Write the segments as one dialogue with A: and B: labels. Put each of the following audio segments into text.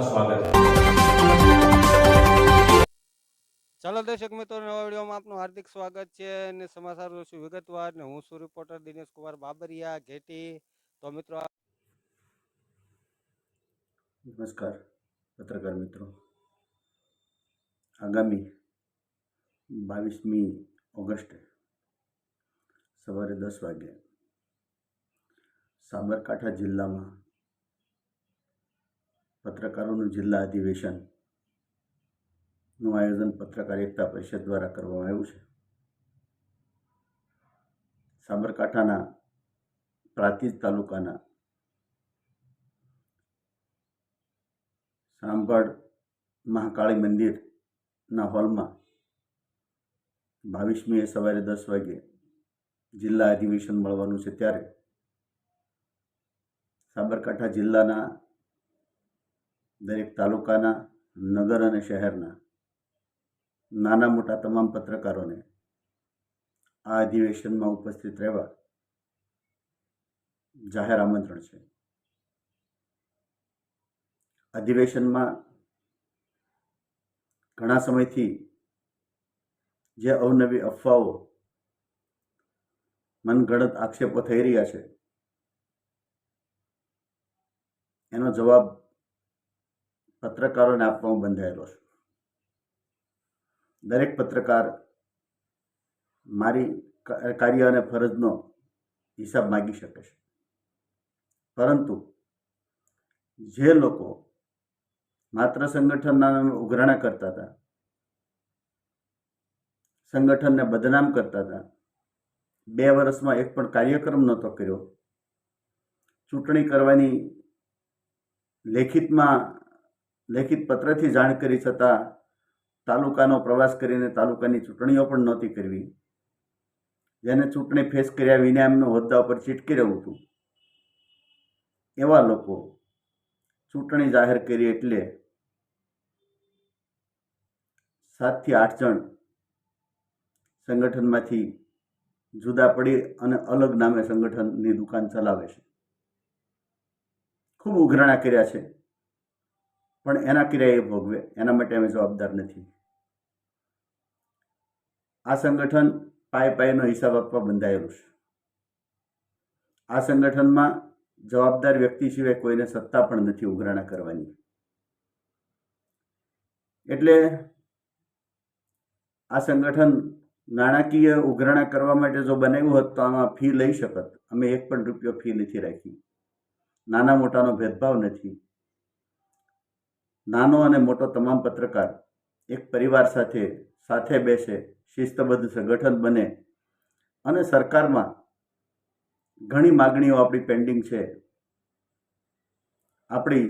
A: આપકા સ્વાગત है।
B: ચાલો દર્શક મિત્રો, નવા વિડીયોમાં આપનું હાર્દિક સ્વાગત છે અને સમાચાર જોશું વિગતવાર ને હું છું રિપોર્ટર દિનેશ કુમાર બાબરિયા ઘેટી. તો મિત્રો
C: નમસ્કાર પત્રકાર મિત્રો. આગામી 22મી ઓગસ્ટે સવારે 10 વાગે સાબરકાંઠા જિલ્લામાં પત્રકારોનું જિલ્લા અધિવેશનનું આયોજન પત્રકાર એકતા પરિષદ દ્વારા કરવામાં આવ્યું છે. સાબરકાંઠાના પ્રાંતિજ તાલુકાના સાંભળ મહાકાળી મંદિરના હોલમાં 22મીએ સવારે 10 વાગે જિલ્લા અધિવેશન મળવાનું છે. ત્યારે સાબરકાંઠા જિલ્લાના દરેક તાલુકાના, નગર અને શહેરના નાના મોટા તમામ પત્રકારોને આ અધિવેશનમાં ઉપસ્થિત રહેવા જાહેર આમંત્રણ છે. અધિવેશનમાં ઘણા સમયથી જે અવનવી અફવાઓ, મનગણત આક્ષેપો થઈ રહ્યા છે, એનો જવાબ પત્રકારોને આપવામાં બંધાયેલો છે. દરેક પત્રકાર મારી કાર્ય અને ફરજનો હિસાબ માગી શકે છે, પરંતુ જે લોકો માત્ર સંગઠનના ઉઘરાણા કરતા હતા, સંગઠનને બદનામ કરતા હતા, 2 વર્ષમાં એક પણ કાર્યક્રમ નહોતો કર્યો, ચૂંટણી કરવાની લેખિત પત્રથી જાણ કરી છતાં તાલુકાનો પ્રવાસ કરીને તાલુકાની ચૂંટણીઓ પણ નહોતી કરવી, જેને ચૂંટણી ફેસ કર્યા વિના એમનું હોદ્દા ઉપર ચીટકી રહ્યું હતું, એવા લોકો ચૂંટણી જાહેર કરી એટલે 7 થી 8 જણ સંગઠનમાંથી જુદા પડી અને અલગ નામે સંગઠનની દુકાન ચલાવે છે. ખૂબ ઉઘરાણા કર્યા છે, પણ એના કર્યા એ ભોગવે, એના માટે અમે જવાબદાર નથી. આ સંગઠન પાયનો હિસાબ આપવા બંધાયેલું છે. આ સંગઠનમાં જવાબદાર વ્યક્તિ સિવાય કોઈને સત્તા પણ નથી ઉઘરાણા કરવાની. એટલે આ સંગઠન નાણાકીય ઉઘરાણા કરવા માટે જો બનાવ્યું હોત તો આમાં ફી લઈ શકત. અમે 1 પણ રૂપિયો ફી નથી રાખી. નાના મોટાનો ભેદભાવ નથી. નાનો અને મોટો તમામ પત્રકાર એક પરિવાર સાથે બેસે, શિસ્તબદ્ધ સંગઠન બને અને સરકારમાં ઘણી માગણીઓ આપણી પેન્ડિંગ છે, આપણી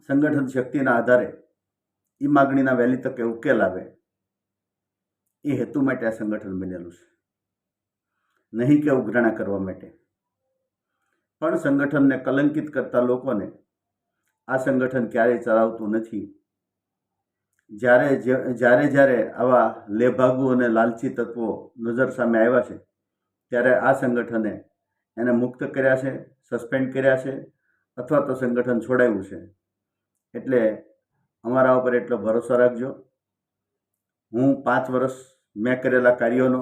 C: સંગઠન શક્તિના આધારે એ માગણીના વહેલી તકે ઉકેલ આવે, એ હેતુ માટે આ સંગઠન બનેલું છે, નહીં કે ઉઘરાણા કરવા માટે. પણ સંગઠનને કલંકિત કરતા લોકોને આ સંગઠન ક્યારેય ચલાવતું નથી. જ્યારે આવા લેભાગુ અને લાલચી તત્વો નજર સામે આવ્યા છે, ત્યારે આ સંગઠને એને મુક્ત કર્યા છે, સસ્પેન્ડ કર્યા છે, અથવા તો સંગઠન છોડાવ્યું છે. એટલે અમારા ઉપર એટલો ભરોસો રાખજો. હું 5 વર્ષ મેં કરેલા કાર્યોનો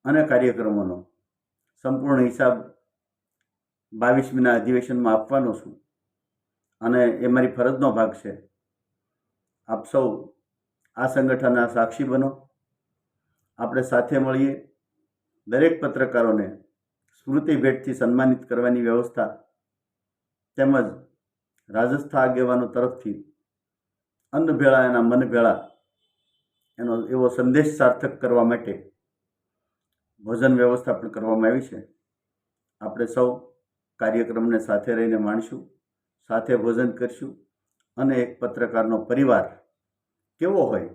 C: અને કાર્યક્રમોનો સંપૂર્ણ હિસાબ 22મીના અધિવેશનમાં આપવાનો છું અને એ મારી ફરજનો ભાગ છે. આપ સૌ આ સંગઠનના સાક્ષી બનો. આપણે સાથે મળીએ. દરેક પત્રકારોને સ્મૃતિ ભેટથી સન્માનિત કરવાની વ્યવસ્થા તેમજ રાજસ્થા આગેવાનો તરફથી અન્ન ભેળા એના મન ભેળા એનો એવો સંદેશ સાર્થક કરવા માટે ભોજન વ્યવસ્થા પણ કરવામાં આવી છે. આપણે સૌ કાર્યક્રમને સાથે રહીને માણીશું, સાથે ભોજન કરીશું અને એક પત્રકારનો પરિવાર કેવો હોય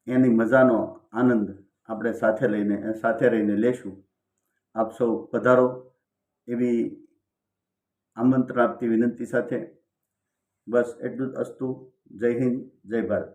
C: એની મજાનો આનંદ આપણે સાથે રહીને લેશું. આપ સૌ પધારો એવી આમંત્રણ આપતી વિનંતી સાથે બસ એટલું જ. અસ્તુ. જય હિન્દ, જય ભારત.